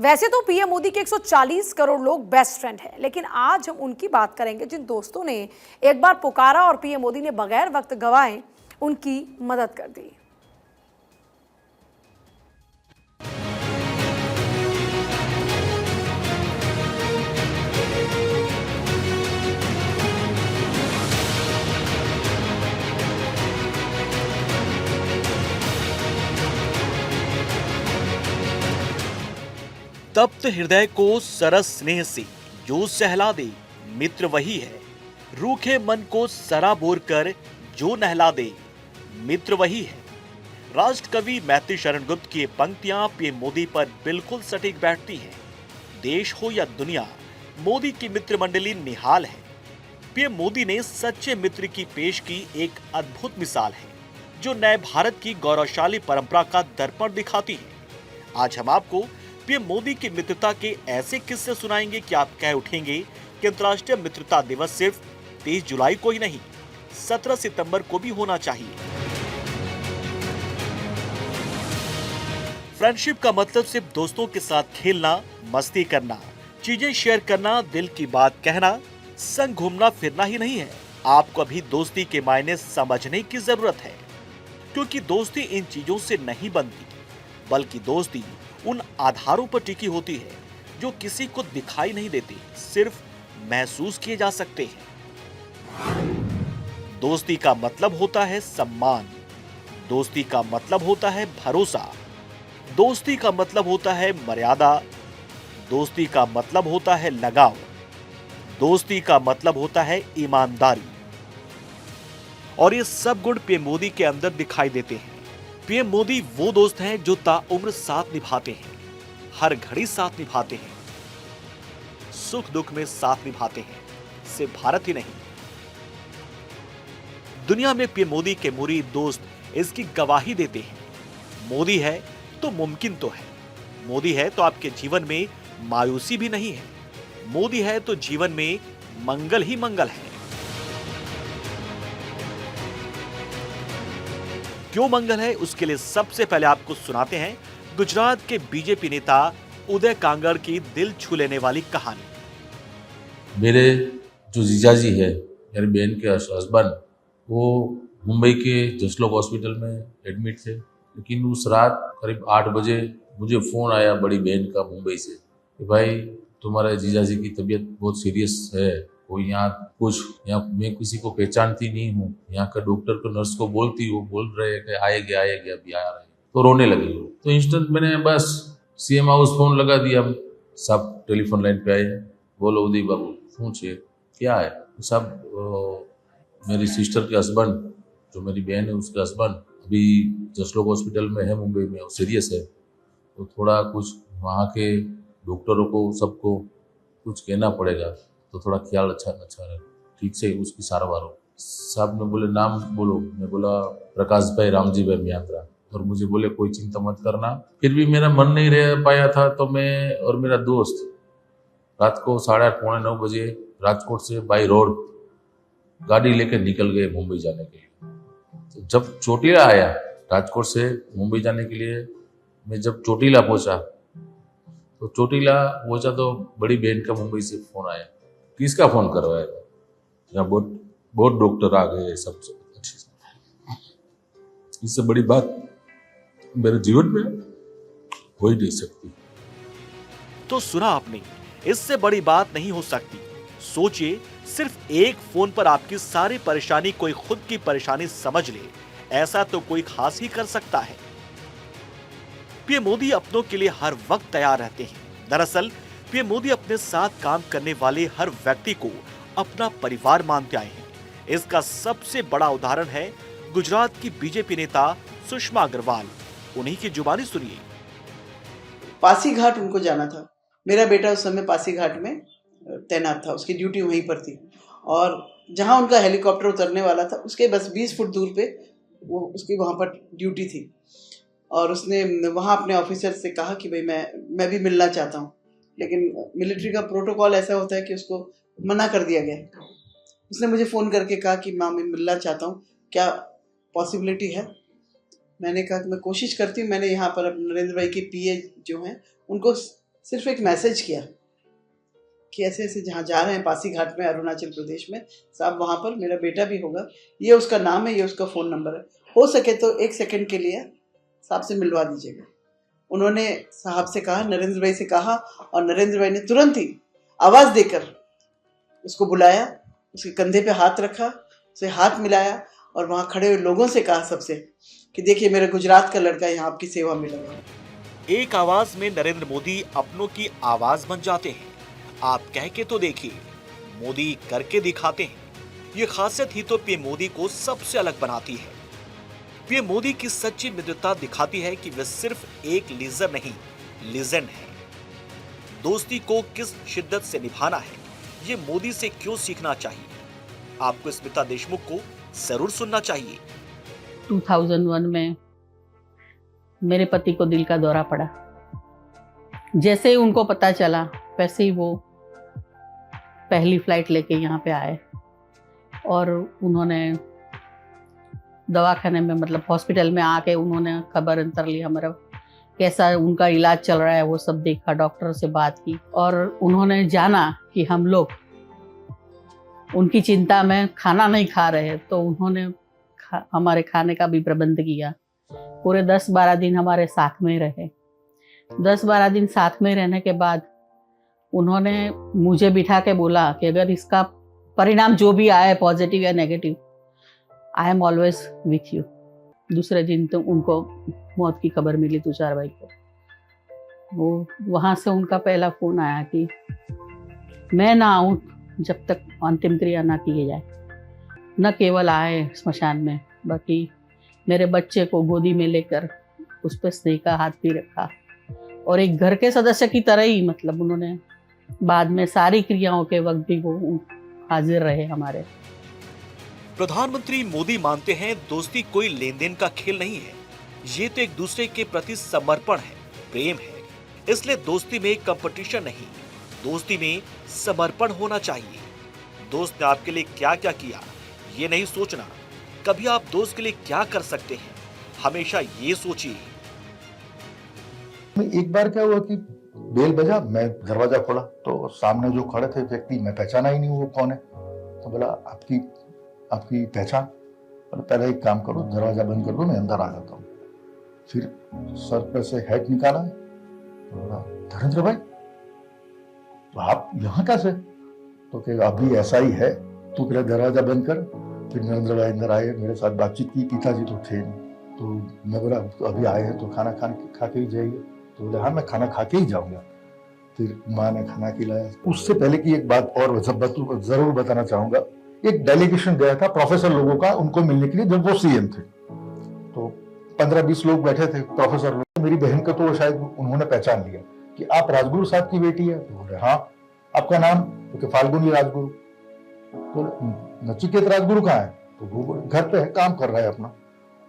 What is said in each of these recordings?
वैसे तो पीएम मोदी के 140 करोड़ लोग बेस्ट फ्रेंड हैं, लेकिन आज हम उनकी बात करेंगे जिन दोस्तों ने एक बार पुकारा और पीएम मोदी ने बगैर वक्त गवाए उनकी मदद कर दी। तप्त हृदय को सरस स्नेह से जो सहला दे, मित्र वही है। रूखे मन को सराबोर कर जो नहला दे, मित्र वही है। राष्ट्र कवि मैथिली शरण गुप्त की ये पंक्तियां पीएम मोदी पर बिल्कुल सटीक बैठती हैं। देश हो या दुनिया, मोदी की मित्र मंडली निहाल है। पीएम मोदी ने सच्चे मित्र की पेश की एक अद्भुत मिसाल है, जो नए भारत की गौरवशाली परंपरा का दर्पण दिखाती है। आज हम आपको पीएम मोदी की मित्रता के ऐसे किस्से सुनाएंगे कि आप कह उठेंगे कि अंतर्राष्ट्रीय मित्रता दिवस सिर्फ 23 जुलाई को ही नहीं, 17 सितंबर को भी होना चाहिए। फ्रेंडशिप का मतलब सिर्फ दोस्तों के साथ खेलना, मस्ती करना, चीजें शेयर करना, दिल की बात कहना, संग घूमना फिरना ही नहीं है। आपको अभी दोस्ती के मायने समझने की जरूरत है, क्योंकि दोस्ती इन चीजों से नहीं बनती, बल्कि दोस्ती उन आधारों पर टिकी होती है जो किसी को दिखाई नहीं देती, सिर्फ महसूस किए जा सकते हैं। दोस्ती का मतलब होता है सम्मान, दोस्ती का मतलब होता है भरोसा, दोस्ती का मतलब होता है मर्यादा, दोस्ती का मतलब होता है लगाव, दोस्ती का मतलब होता है ईमानदारी। और ये सब गुण पीएम मोदी के अंदर दिखाई देते हैं। पीएम मोदी वो दोस्त हैं जो ताउम्र साथ निभाते हैं, हर घड़ी साथ निभाते हैं, सुख दुख में साथ निभाते हैं। सिर्फ भारत ही नहीं, दुनिया में पीएम मोदी के मुरीद दोस्त इसकी गवाही देते हैं। मोदी है तो मुमकिन तो है, मोदी है तो आपके जीवन में मायूसी भी नहीं है, मोदी है तो जीवन में मंगल ही मंगल है। क्यों मंगल है, उसके लिए सबसे पहले आपको सुनाते हैं गुजरात के बीजेपी नेता उदय कांगड़ की दिल छू लेने वाली कहानी। मेरे जो जीजाजी है, मेरी बहन के हस्बैंड, वो मुंबई के जसलोक हॉस्पिटल में एडमिट थे। लेकिन उस रात करीब 8 बजे मुझे फ़ोन आया बड़ी बहन का मुंबई से कि भाई तुम्हारे जीजाजी की तबीयत बहुत सीरियस है, वो यहाँ मैं किसी को पहचानती नहीं हूँ, यहाँ का डॉक्टर को नर्स को बोलती हूँ, बोल रहे हैं कि आएंगे अभी आ रहे हैं। तो रोने लगी वो। तो इंस्टेंट मैंने बस सीएम हाउस फोन लगा दिया, सब टेलीफोन लाइन पे आए, बोलो उदय बाबू पूछिए क्या है। सब मेरी सिस्टर के हस्बैंड, जो मेरी बहन है उसके हस्बैंड अभी जसलोक हॉस्पिटल में है मुंबई में, सीरियस है, तो थोड़ा कुछ वहाँ के डॉक्टरों को सबको कुछ कहना पड़ेगा, तो थोड़ा ख्याल अच्छा रहे, ठीक से उसकी सारवार हो। साहब ने बोले नाम बोलो, मैं बोला प्रकाश भाई रामजी भाई मियात्रा, और मुझे बोले कोई चिंता मत करना। फिर भी मेरा मन नहीं रह पाया था, तो मैं और मेरा दोस्त रात को 8:30 पौने 9 बजे राजकोट से बाई रोड गाड़ी लेकर निकल गए मुंबई जाने के लिए। तो जब चोटीला आया, राजकोट से मुंबई जाने के लिए मैं जब चोटीला पहुंचा, तो बड़ी बहन का मुंबई से फोन आया, किसका फोन करवाया था, यहाँ बहुत डॉक्टर आ गए, सब अच्छी। इससे बड़ी बात मेरे जीवन में हो ही नहीं सकती। तो सुना आपने, इससे बड़ी बात नहीं हो सकती। सोचिए, सिर्फ एक फोन पर आपकी सारी परेशानी कोई खुद की परेशानी समझ ले, ऐसा तो कोई खास ही कर सकता है। पीएम मोदी अपनों के लिए हर वक्त तैयार रहते हैं। दरअसल पीएम मोदी अपने साथ काम करने वाले हर व्यक्ति को अपना परिवार मानते आए हैं। इसका सबसे बड़ा उदाहरण है गुजरात की बीजेपी नेता सुषमा अग्रवाल। उन्हीं की जुबानी सुनिए। पासी घाट उनको जाना था। मेरा बेटा उस समय पासी घाट में तैनात था, उसकी ड्यूटी वहीं पर थी, और जहां उनका हेलीकॉप्टर उतरने वाला था उसके बस 20 फुट दूर पे वो उसकी वहां पर ड्यूटी थी। और उसने वहां अपने ऑफिसर से कहा कि भाई मैं भी मिलना चाहता हूँ, लेकिन मिलिट्री का प्रोटोकॉल ऐसा होता है कि उसको मना कर दिया गया। उसने मुझे फ़ोन करके कहा कि माँ मैं मिलना चाहता हूँ, क्या पॉसिबिलिटी है। मैंने कहा कि मैं कोशिश करती हूँ। मैंने यहाँ पर नरेंद्र भाई के पीए जो हैं उनको सिर्फ एक मैसेज किया कि ऐसे ऐसे जहाँ जा रहे हैं पासीघाट में अरुणाचल प्रदेश में, साहब वहाँ पर मेरा बेटा भी होगा, ये उसका नाम है, ये उसका फ़ोन नंबर है, हो सके तो 1 सेकंड के लिए साहब से मिलवा दीजिएगा। उन्होंने साहब से कहा, नरेंद्र भाई से कहा, और नरेंद्र भाई ने तुरंत ही आवाज़ देकर उसको बुलाया, उसके कंधे पे हाथ रखा, उसे हाथ मिलाया और वहाँ खड़े हुए लोगों से कहा सबसे कि देखिए मेरा गुजरात का लड़का यहाँ आपकी सेवा में लगा। एक आवाज में नरेंद्र मोदी अपनों की आवाज बन जाते हैं। आप कह के तो देखिए, मोदी करके दिखाते हैं। ये खासियत ही तो पीएम मोदी को सबसे अलग बनाती है। पीएम मोदी की सच्ची मित्रता दिखाती है कि वे सिर्फ एक लीडर नहीं, लीजेंड है। दोस्ती को किस शिद्दत से निभाना है, ये मोदी से क्यों सीखना चाहिए। आपको स्मिता देशमुख को जरूर सुनना चाहिए। 2001 में मेरे पति को दिल का दौरा पड़ा। जैसे ही उनको पता चला, वैसे ही वो पहली फ्लाइट लेके यहाँ पे आए और उन्होंने दवाखाने में, मतलब हॉस्पिटल में आके उन्होंने खबर अंतर लिया, हमारा कैसा उनका इलाज चल रहा है वो सब देखा, डॉक्टर से बात की और उन्होंने जाना कि हम लोग उनकी चिंता में खाना नहीं खा रहे, तो उन्होंने हमारे खाने का भी प्रबंध किया। पूरे 10-12 दिन हमारे साथ में रहे। 10-12 दिन साथ में रहने के बाद उन्होंने मुझे बिठा के बोला कि अगर इसका परिणाम जो भी आए, पॉजिटिव या negative, I am always with you. दूसरे दिन तो उनको मौत की खबर मिली तुषार भाई को। वो वहाँ से उनका पहला फ़ोन आया कि मैं ना आऊँ जब तक अंतिम क्रिया ना किए जाए। न केवल आए स्मशान में, बाकी मेरे बच्चे को गोदी में लेकर उस पर स्नेह का हाथ भी रखा और एक घर के सदस्य की तरह ही, मतलब उन्होंने बाद में सारी क्रियाओं के वक्त भी वो हाजिर रहे हमारे। प्रधानमंत्री मोदी मानते हैं दोस्ती कोई लेन देन का खेल नहीं है, ये तो एक दूसरे के प्रति समर्पण है, प्रेम है। इसलिए दोस्ती में कंपटीशन नहीं, दोस्ती में समर्पण होना चाहिए। दोस्त ने आपके लिए क्या क्या किया ये नहीं सोचना, कभी आप दोस्त के लिए क्या कर सकते हैं हमेशा ये सोचिए। एक बार क्या हुआ कि बेल बजा, मैं दरवाजा खोला तो सामने जो खड़े थे व्यक्ति, मैं पहचाना ही नहीं वो कौन है। तो बोला आपकी पहचान? बोला पहले एक काम करो, दरवाजा बंद कर दो, मैं अंदर आ जाता हूँ। फिर सर पर से हैट निकाला, बोला धर्मेंद्र भाई तो आप यहाँ कैसे? तो कहे अभी ऐसा ही है, तू पहले दरवाजा बंद कर। फिर नरेंद्र भाई अंदर आए, मेरे साथ बातचीत की, पिताजी तो थे नहीं। तो मैं बोला अभी आए हैं तो खाना खा के ही जाइए। तो बोले हाँ मैं खाना खा के ही जाऊँगा। फिर माँ ने खाना खिलाया। उससे पहले की एक बात और जरूर बताना चाहूँगा, एक डेलीगेशन गया था प्रोफेसर लोगों का, उनको मिलने के लिए, जब वो सीएम थे। तो 15-20 लोग बैठे थे प्रोफेसर लोग। मेरी बहन को तो शायद उन्होंने पहचान लिया कि आप राजगुरु साहब की बेटी है। तो बोले हाँ। आपका नाम? तो फाल्गुनी राजगुरु। तो नचिकेत राजगुरु कहाँ है? तो वो घर पे है, काम कर रहा है अपना।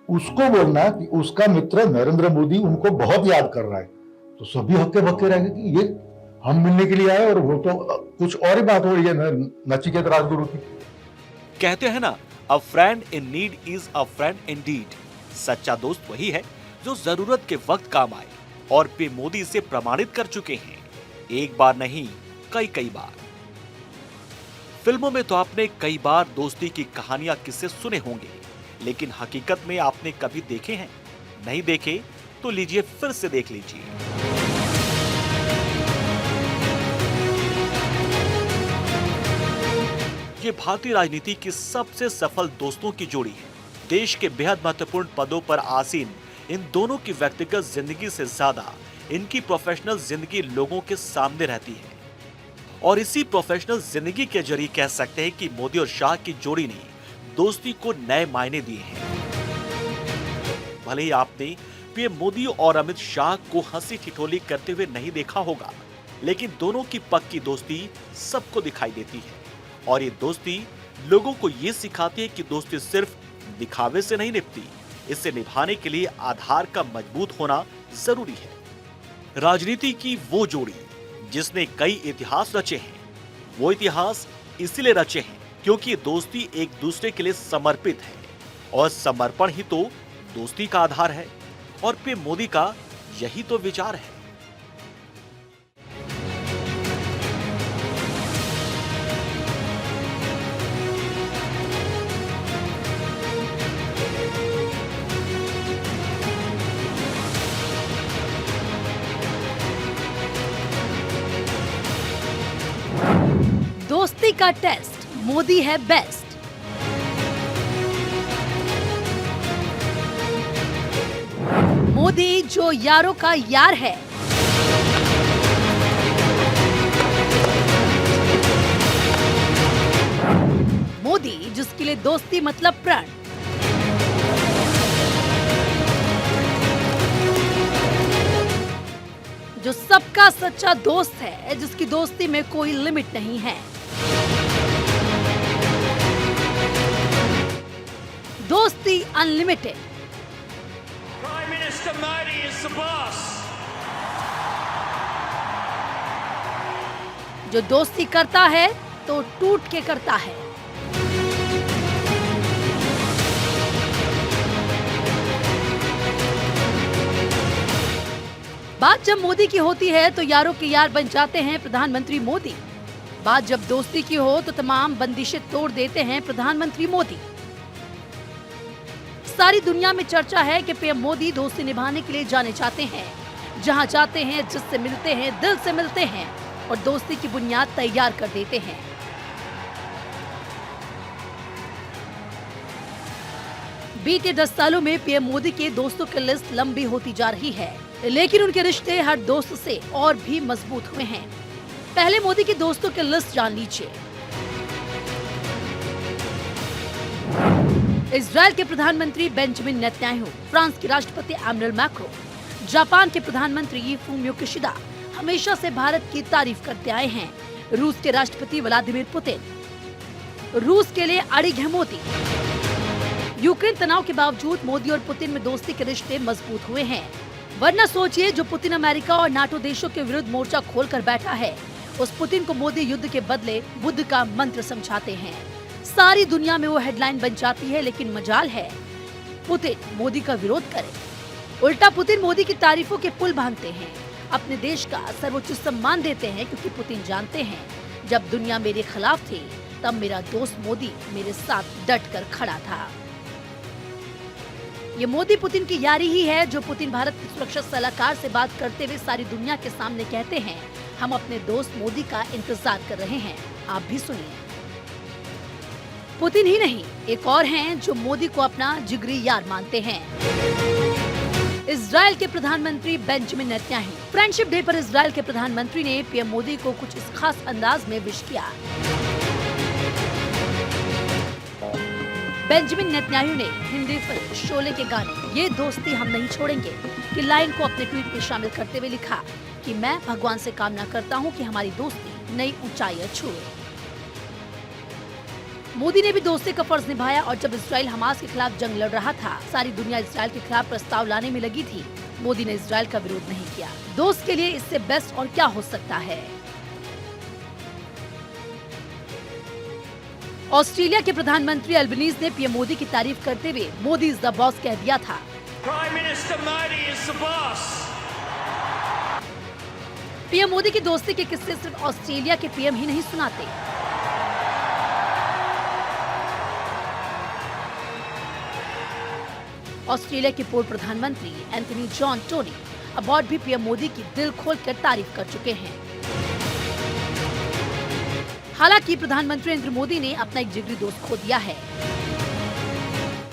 उसको बोलना कि उसका मित्र नरेंद्र मोदी उनको बहुत याद कर रहा है। तो सभी हक्के बक्के रह गए कि ये हम मिलने के लिए आए और वो तो कुछ और ही बात हो रही है नचिकेत राजगुरु की। कहते हैं ना, अ friend in need is a friend Indeed. सच्चा दोस्त वही है जो जरूरत के वक्त काम आए, और पीएम मोदी इसे प्रमाणित कर चुके हैं, एक बार नहीं कई बार। फिल्मों में तो आपने कई बार दोस्ती की कहानियां किससे सुने होंगे, लेकिन हकीकत में आपने कभी देखे हैं? नहीं देखे तो लीजिए फिर से देख लीजिए। ये भारतीय राजनीति की सबसे सफल दोस्तों की जोड़ी है। देश के बेहद महत्वपूर्ण पदों पर आसीन इन दोनों की व्यक्तिगत जिंदगी से ज्यादा इनकी प्रोफेशनल जिंदगी लोगों के सामने रहती है, और इसी प्रोफेशनल जिंदगी के जरिए कह सकते हैं कि मोदी और शाह की जोड़ी ने दोस्ती को नए मायने दिए हैं। भले ही आपने पीएम मोदी और अमित शाह को हंसी ठिठोली करते हुए नहीं देखा होगा, लेकिन दोनों की पक्की दोस्ती सबको दिखाई देती है, और ये दोस्ती लोगों को ये सिखाती है कि दोस्ती सिर्फ दिखावे से नहीं निभती, इसे निभाने के लिए आधार का मजबूत होना जरूरी है। राजनीति की वो जोड़ी जिसने कई इतिहास रचे हैं, वो इतिहास इसीलिए रचे हैं क्योंकि ये दोस्ती एक दूसरे के लिए समर्पित है, और समर्पण ही तो दोस्ती का आधार है, और पीएम मोदी का यही तो विचार है। दोस्ती का टेस्ट, मोदी है बेस्ट। मोदी जो यारों का यार है। मोदी जिसके लिए दोस्ती मतलब प्राण। जो सबका सच्चा दोस्त है, जिसकी दोस्ती में कोई लिमिट नहीं है। दोस्ती unlimited. Prime Minister Modi is the boss. जो दोस्ती करता है तो टूट के करता है। बात जब मोदी की होती है तो यारों के यार बन जाते हैं प्रधानमंत्री मोदी। बात जब दोस्ती की हो तो तमाम बंदिशें तोड़ देते हैं प्रधानमंत्री मोदी। सारी दुनिया में चर्चा है कि पीएम मोदी दोस्ती निभाने के लिए जाने जाते हैं। जहां जाते हैं, जिससे मिलते हैं, दिल से मिलते हैं और दोस्ती की बुनियाद तैयार कर देते हैं। बीते 10 सालों में पीएम मोदी के दोस्तों की लिस्ट लंबी होती जा रही है, लेकिन उनके रिश्ते हर दोस्त से और भी मजबूत हुए हैं। पहले मोदी के दोस्तों की लिस्ट जान लीजिए। इजराइल के प्रधानमंत्री बेंजामिन नेतन्याहू, फ्रांस के राष्ट्रपति एमैनुएल मैक्रों, जापान के प्रधानमंत्री फूमियो किशिदा हमेशा से भारत की तारीफ करते आए हैं। रूस के राष्ट्रपति व्लादिमीर पुतिन, रूस के लिए अड़िग है मोदी। यूक्रेन तनाव के बावजूद मोदी और पुतिन में दोस्ती के रिश्ते मजबूत हुए हैं। वरना सोचिए, जो पुतिन अमेरिका और नाटो देशों के विरुद्ध मोर्चा खोलकर बैठा है, उस पुतिन को मोदी युद्ध के बदले बुद्ध का मंत्र समझाते हैं। सारी दुनिया में वो हेडलाइन बन जाती है, लेकिन मजाल है पुतिन मोदी का विरोध करे। उल्टा पुतिन मोदी की तारीफों के पुल बांधते हैं, अपने देश का सर्वोच्च सम्मान देते हैं, क्योंकि पुतिन जानते हैं जब दुनिया मेरे खिलाफ थी तब मेरा दोस्त मोदी मेरे साथ डट कर खड़ा था। ये मोदी पुतिन की यारी ही है जो पुतिन भारत के सुरक्षा सलाहकार से बात करते हुए सारी दुनिया के सामने कहते हैं, हम अपने दोस्त मोदी का इंतजार कर रहे हैं। आप भी सुनिए। पुतिन ही नहीं, एक और हैं जो मोदी को अपना जिगरी यार मानते हैं। इजराइल के प्रधानमंत्री बेंजामिन नेतन्याहू। फ्रेंडशिप डे पर इजराइल के प्रधानमंत्री ने पीएम मोदी को कुछ इस खास अंदाज में विश किया। बेंजामिन नेतन्याहू ने हिंदी फिल्म शोले के गाने ये दोस्ती हम नहीं छोड़ेंगे की लाइन को अपने ट्वीट में शामिल करते हुए लिखा कि मैं भगवान से कामना करता हूं कि हमारी दोस्ती नई ऊंचाइयां छुए। मोदी ने भी दोस्ती का फर्ज निभाया और जब इजराइल हमास के खिलाफ जंग लड़ रहा था, सारी दुनिया इजराइल के खिलाफ प्रस्ताव लाने में लगी थी, मोदी ने इजराइल का विरोध नहीं किया। दोस्त के लिए इससे बेस्ट और क्या हो सकता है। ऑस्ट्रेलिया के प्रधानमंत्री अल्बनीज ने पीएम मोदी की तारीफ करते हुए मोदी इज द बॉस कह दिया था। Prime Minister Modi is the boss. PM Modi की दोस्ती के किस्से सिर्फ ऑस्ट्रेलिया के पीएम ही नहीं सुनाते। ऑस्ट्रेलिया के पूर्व प्रधानमंत्री एंथनी जॉन टोनी अबॉट भी पीएम मोदी की दिल खोलकर तारीफ कर चुके हैं। हालांकि प्रधानमंत्री नरेंद्र मोदी ने अपना एक जिगरी दोस्त खो दिया है।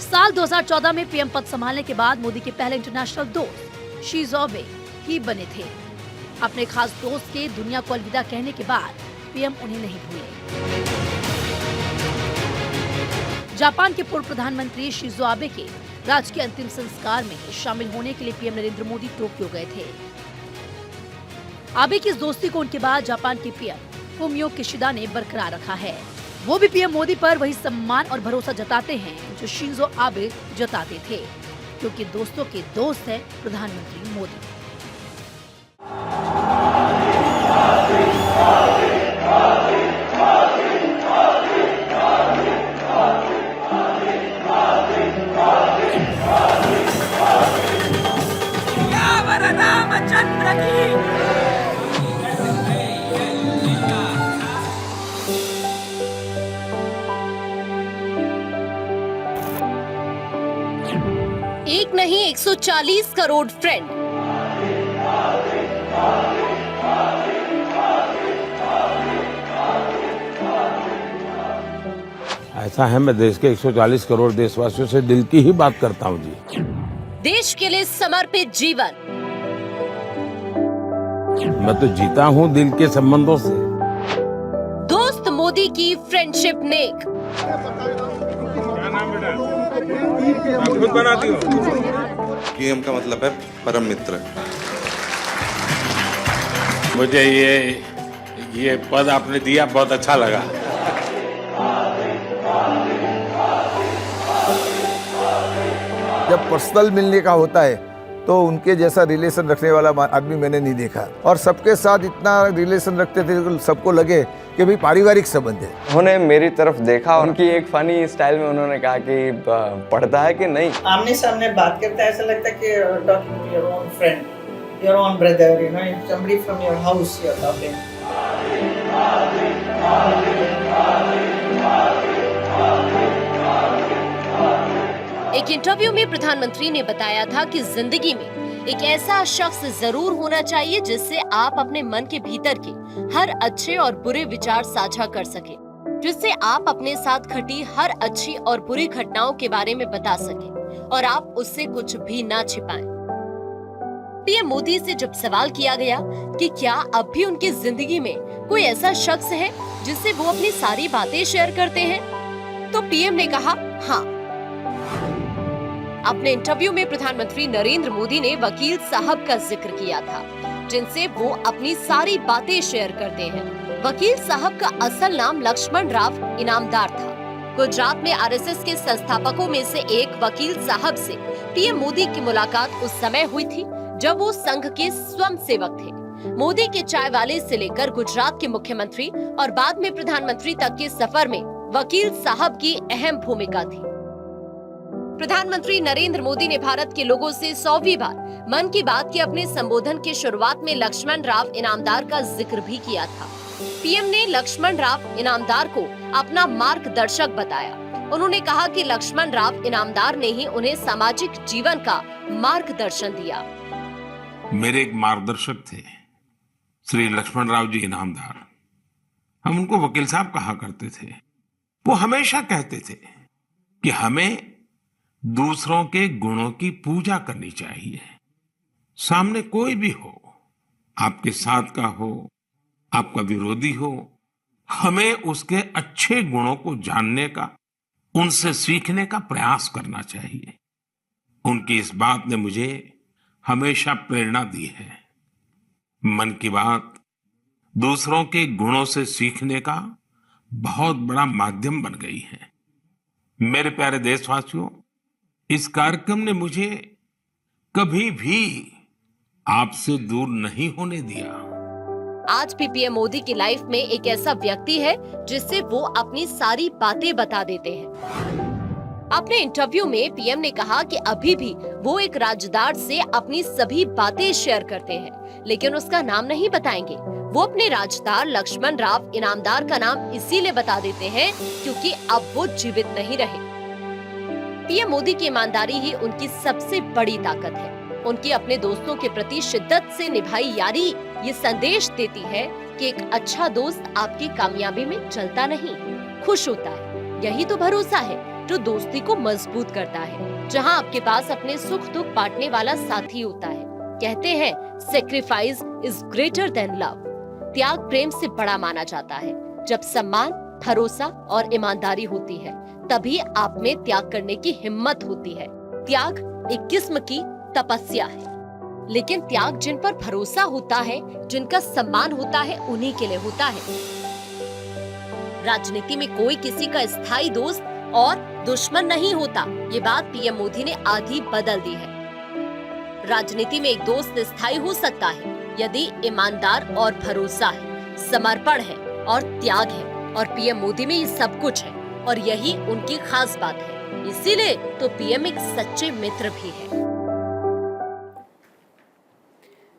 साल 2014 में पीएम पद संभालने के बाद मोदी के पहले इंटरनेशनल दोस्त शिंजो आबे ही बने थे। अपने खास दोस्त के दुनिया को अलविदा कहने के बाद पीएम उन्हें नहीं भूले। जापान के पूर्व प्रधानमंत्री शिंजो आबे के राजकीय अंतिम संस्कार में शामिल होने के लिए पीएम नरेंद्र मोदी टोक्यो गए थे। आबे की इस दोस्ती को उनके बाद जापान के पीएम फूमियो किशिदा ने बरकरार रखा है। वो भी पीएम मोदी पर वही सम्मान और भरोसा जताते हैं जो शिंजो आबे जताते थे, क्योंकि दोस्तों के दोस्त है प्रधानमंत्री मोदी। रामचंद्र की एक नहीं 140 करोड़ फ्रेंड। ऐसा है, मैं देश के 140 करोड़ देशवासियों से दिल की ही बात करता हूँ जी। देश के लिए समर्पित जीवन। मैं तो जीता हूँ दिल के संबंधों से। दोस्त मोदी की फ्रेंडशिप नेक। पीएम का मतलब है परम मित्र। मुझे ये पद आपने दिया, बहुत अच्छा लगा। जब पर्सनल मिलने का होता है तो उनके जैसा रिलेशन रखने वाला आदमी मैंने नहीं देखा, और सबके साथ इतना रिलेशन रखते थे कि सबको लगे कि भाई पारिवारिक संबंध है। उन्होंने मेरी तरफ देखा, उनकी एक फनी स्टाइल में उन्होंने कहा कि पढ़ता है कि नहीं। आमने सामने बात करते हैं, ऐसा लगता है कि talking to your own friend, your own brother, you know, somebody from your house you are talking. एक इंटरव्यू में प्रधानमंत्री ने बताया था कि जिंदगी में एक ऐसा शख्स जरूर होना चाहिए जिससे आप अपने मन के भीतर के हर अच्छे और बुरे विचार साझा कर सके, जिससे आप अपने साथ घटी हर अच्छी और बुरी घटनाओं के बारे में बता सके और आप उससे कुछ भी ना छिपाएं। पीएम मोदी से जब सवाल किया गया कि क्या अब भी उनकी जिंदगी में कोई ऐसा शख्स है जिससे वो अपनी सारी बातें शेयर करते हैं, तो पीएम ने कहा हाँ। अपने इंटरव्यू में प्रधानमंत्री नरेंद्र मोदी ने वकील साहब का जिक्र किया था, जिनसे वो अपनी सारी बातें शेयर करते हैं। वकील साहब का असल नाम लक्ष्मण राव इनामदार था। गुजरात में आरएसएस के संस्थापकों में से एक वकील साहब से पीएम मोदी की मुलाकात उस समय हुई थी जब वो संघ के स्वयंसेवक थे। मोदी के चाय वाले से लेकर गुजरात के मुख्यमंत्री और बाद में प्रधानमंत्री तक के सफर में वकील साहब की अहम भूमिका थी। प्रधानमंत्री नरेंद्र मोदी ने भारत के लोगों से 100वीं बार मन की बात के अपने संबोधन की शुरुआत में लक्ष्मण राव इनामदार का जिक्र भी किया था। पीएम ने लक्ष्मण राव इनामदार को अपना मार्गदर्शक बताया। उन्होंने कहा कि लक्ष्मण राव इनामदार ने ही उन्हें सामाजिक जीवन का मार्गदर्शन दिया। मेरे एक मार्गदर्शक थे श्री लक्ष्मण राव जी इनामदार। हम उनको वकील साहब कहा करते थे। वो हमेशा कहते थे कि हमें दूसरों के गुणों की पूजा करनी चाहिए। सामने कोई भी हो, आपके साथ का हो, आपका विरोधी हो, हमें उसके अच्छे गुणों को जानने का, उनसे सीखने का प्रयास करना चाहिए। उनकी इस बात ने मुझे हमेशा प्रेरणा दी है। मन की बात दूसरों के गुणों से सीखने का बहुत बड़ा माध्यम बन गई है। मेरे प्यारे देशवासियों, इस कार्यक्रम ने मुझे कभी भी आपसे दूर नहीं होने दिया। आज भी पीएम मोदी की लाइफ में एक ऐसा व्यक्ति है जिससे वो अपनी सारी बातें बता देते हैं। अपने इंटरव्यू में पीएम ने कहा कि अभी भी वो एक राजदार से अपनी सभी बातें शेयर करते हैं, लेकिन उसका नाम नहीं बताएंगे। वो अपने राजदार लक्ष्मण राव इनामदार का नाम इसीलिए बता देते हैं क्योंकि अब वो जीवित नहीं रहे। पीएम मोदी की ईमानदारी ही उनकी सबसे बड़ी ताकत है। उनकी अपने दोस्तों के प्रति शिद्दत से निभाई यारी ये संदेश देती है कि एक अच्छा दोस्त आपकी कामयाबी में जलता नहीं, खुश होता है। यही तो भरोसा है जो दोस्ती को मजबूत करता है, जहां आपके पास अपने सुख दुख बांटने वाला साथी होता है। कहते हैं sacrifice is greater than love. त्याग प्रेम से बड़ा माना जाता है। जब सम्मान, भरोसा और ईमानदारी होती है तभी आप में त्याग करने की हिम्मत होती है। त्याग एक किस्म की तपस्या है, लेकिन त्याग जिन पर भरोसा होता है, जिनका सम्मान होता है, उन्हीं के लिए होता है। राजनीति में कोई किसी का स्थायी दोस्त और दुश्मन नहीं होता। ये बात पीएम मोदी ने आधी बदल दी है। राजनीति में एक दोस्त स्थायी हो सकता है यदि ईमानदार और भरोसा है, समर्पण है और त्याग है, और पीएम मोदी में ये सब कुछ है और यही उनकी खास बात है। इसीलिए तो पीएम एक सच्चे मित्र भी है।